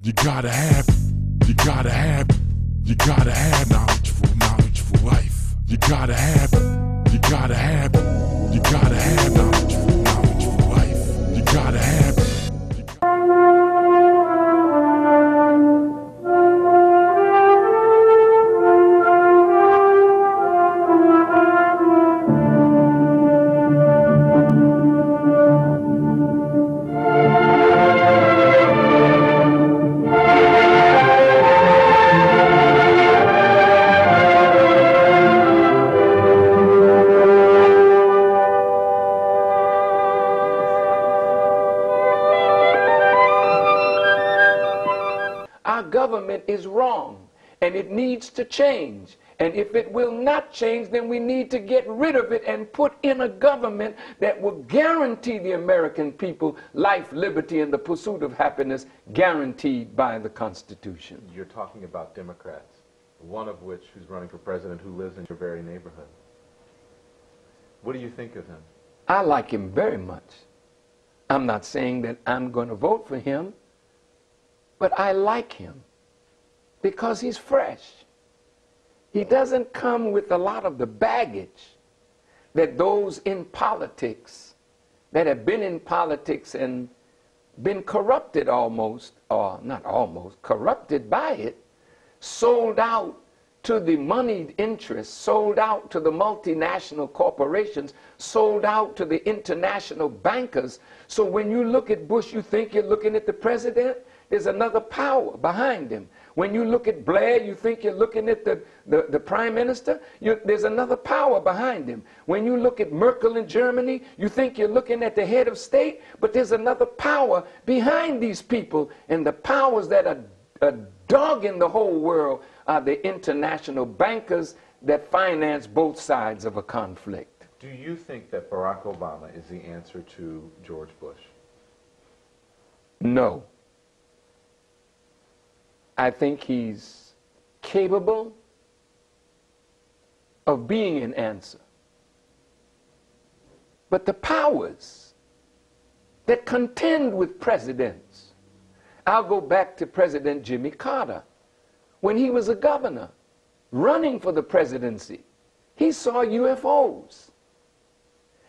You gotta have knowledgeable wife. You gotta have knowledgeable wife. You gotta have. Our government is wrong, and it needs to change. And if it will not change, then we need to get rid of it and put in a government that will guarantee the American people life, liberty, and the pursuit of happiness guaranteed by the Constitution. You're talking about Democrats, one of which who's running for president who lives in your very neighborhood. What do you think of him? I like him very much. I'm not saying that I'm going to vote for him, but I like him because he's fresh. He doesn't come with a lot of the baggage that those in politics, that have been in politics and been corrupted almost, or not almost, corrupted by it, sold out to the moneyed interests, sold out to the multinational corporations, sold out to the international bankers. So when you look at Bush, you think you're looking at the president. There's another power behind him. When you look at Blair, you think you're looking at the prime minister. There's another power behind him. When you look at Merkel in Germany, you think you're looking at the head of state, but there's another power behind these people. And the powers that are dogging the whole world are the international bankers that finance both sides of a conflict. Do you think that Barack Obama is the answer to George Bush? No. I think he's capable of being an answer. But the powers that contend with presidents, I'll go back to President Jimmy Carter. When he was a governor running for the presidency, he saw UFOs.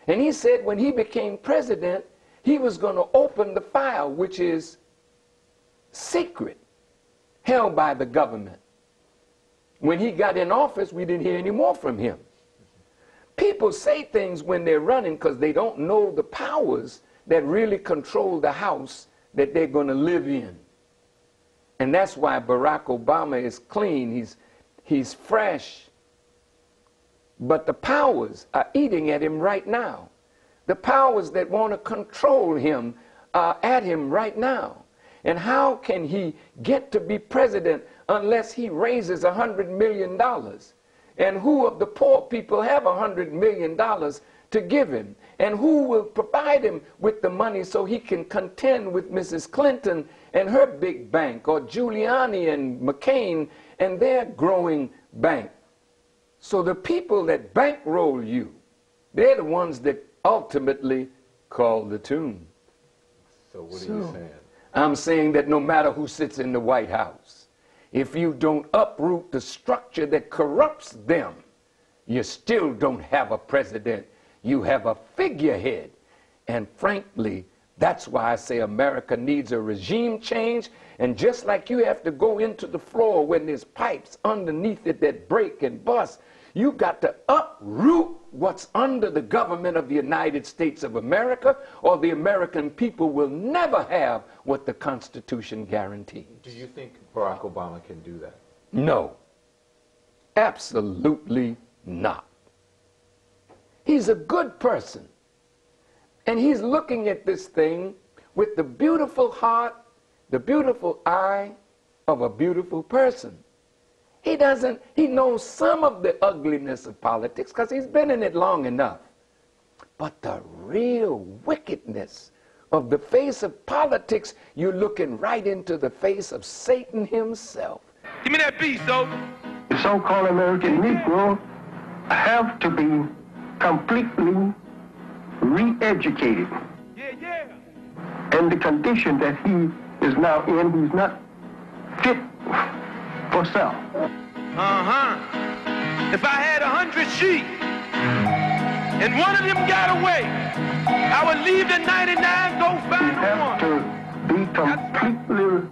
And he said when he became president, he was going to open the file, which is secret, held by the government. When he got in office, we didn't hear any more from him. People say things when they're running because they don't know the powers that really control the house that they're going to live in. And that's why Barack Obama is clean, he's fresh. But the powers are eating at him right now. The powers that want to control him are at him right now. And how can he get to be president unless he raises $100 million? And who of the poor people have $100 million to give him? And who will provide him with the money so he can contend with Mrs. Clinton and her big bank, or Giuliani and McCain and their growing bank? So the people that bankroll you, they're the ones that ultimately call the tune. So what are you saying? I'm saying that no matter who sits in the White House, if you don't uproot the structure that corrupts them, you still don't have a president. You have a figurehead. And frankly, that's why I say America needs a regime change. And just like you have to go into the floor when there's pipes underneath it that break and bust, you got to uproot what's under the government of the United States of America, or the American people will never have what the Constitution guarantees. Do you think Barack Obama can do that? No. Absolutely not. He's a good person. And he's looking at this thing with the beautiful heart, the beautiful eye of a beautiful person. He knows some of the ugliness of politics because he's been in it long enough. But the real wickedness of the face of politics, you're looking right into the face of Satan himself. Give me that beat, so. The so-called American Negro have to be completely re-educated. Yeah, yeah. And the condition that he is now in, he's not fit for self. If I had 100 sheep and one of them got away, I would leave the 99, go find the one. To be completely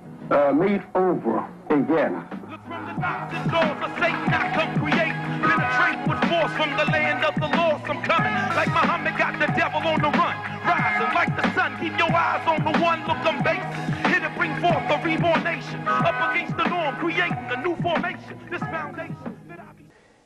made over again. Look from the knocks and doors of Satan, I come create. Penetrate with force from the land of the lost. I'm coming like Muhammad got the devil on the run. Rising like the sun, keep your eyes on the one. Look, I'm basic. Here to bring forth a reborn nation. Up against the norm, creating a new formation. This foundation.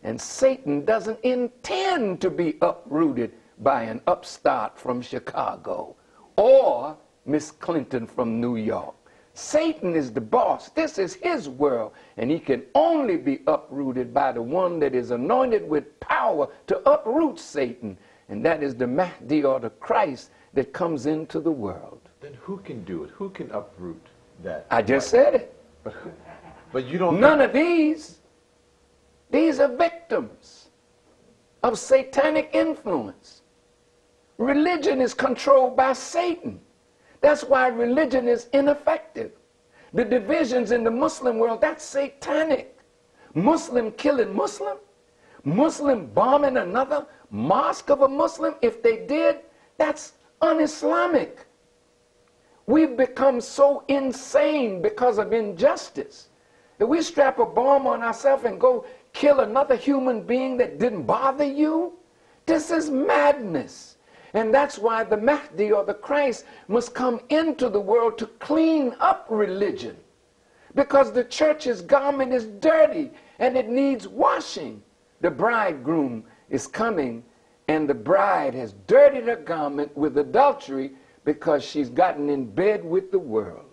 And Satan doesn't intend to be uprooted by an upstart from Chicago or Miss Clinton from New York. Satan is the boss. This is his world, and he can only be uprooted by the one that is anointed with power to uproot Satan, and that is the Mahdi or the Christ that comes into the world. Then who can do it? Who can uproot that? I just said it. But you don't. None of these. These are victims of satanic influence. Religion is controlled by Satan. That's why religion is ineffective. The divisions in the Muslim world, that's satanic. Muslim killing Muslim, Muslim bombing another mosque of a Muslim, if they did, that's un-Islamic. We've become so insane because of injustice that we strap a bomb on ourselves and go kill another human being that didn't bother you. This is madness. And that's why the Mahdi or the Christ must come into the world to clean up religion. Because the church's garment is dirty and it needs washing. The bridegroom is coming and the bride has dirtied her garment with adultery because she's gotten in bed with the world.